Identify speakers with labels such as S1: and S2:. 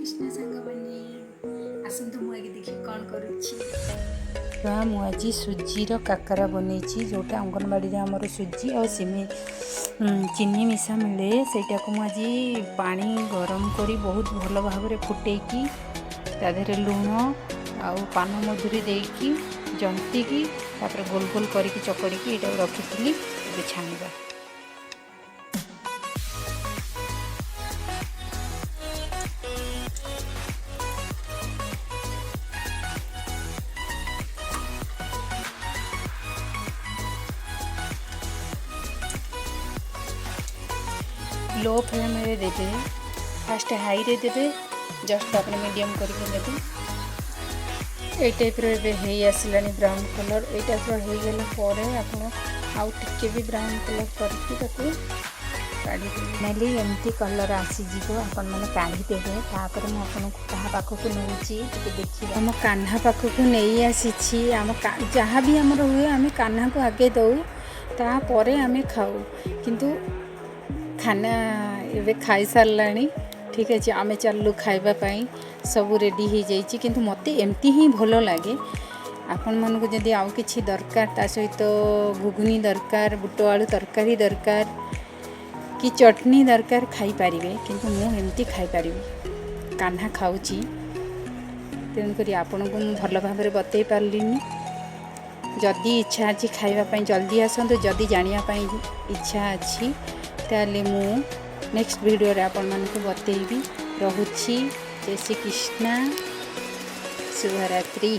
S1: कृष्ण सांग मैंने आसतु मुझे देखिए कौन करुच्छी
S2: मुझे सुजीर काकरा बनई जोटा अंगनवाड़ी आमर सुजी और सिमे चीनी मिसा मिले सेटा को मुझे पानी गरम करी बहुत भल भाव फुटेकी तादेह लुण आउ पान मधुरी देकी जंतिकी गोल गोल करके चकड़ी ये रखी छाणीबा। लो फ्लेम रे देबे, फास्ट हाई रे देबे, जस्ट अपने मीडियम करके देबे। ए टाइप रे बे हे आसलानी ब्राउन कलर ए टाइप रो हे गेला परे आपण आउ टिके भी ब्राउन कलर करके ताको काढी नेली एमती कलर आसी जीवो आपण माने काढी देबे। तापर म आपण को कहा पाखो को नउची टिके देखि हम कान्हा पाखो को नेई आसी छी हम जहाँ भी हमर हुए हमें कान्हा को आगे दऊ ता परे हमें खाऊ किंतु खाना एवं खाई साराणी ठीक है आमे चलू खाइबापी सब रेडी हो जाइए किंतु मते एमती ही भल लगे। आपण मन को जदि आउ किछि दरकार ता सहित घुगुनी दरकार बुट आलू तरकारी दरकार कि चटनी दरकार खाई पारिबे किंतु मु एमती खाई पारिबी कान्हा खाऊची तेणुक आपण को मु भल भाव में बतई पारलिनी। जदि इच्छा अच्छी खाइबापी जल्दी आसतु जदि जानियापाई इच्छा अच्छी ताले मु नेक्स्ट वीडियो रे आपण मन को बतेइबी। रहुछि जय श्री कृष्ण शुभरात्रि।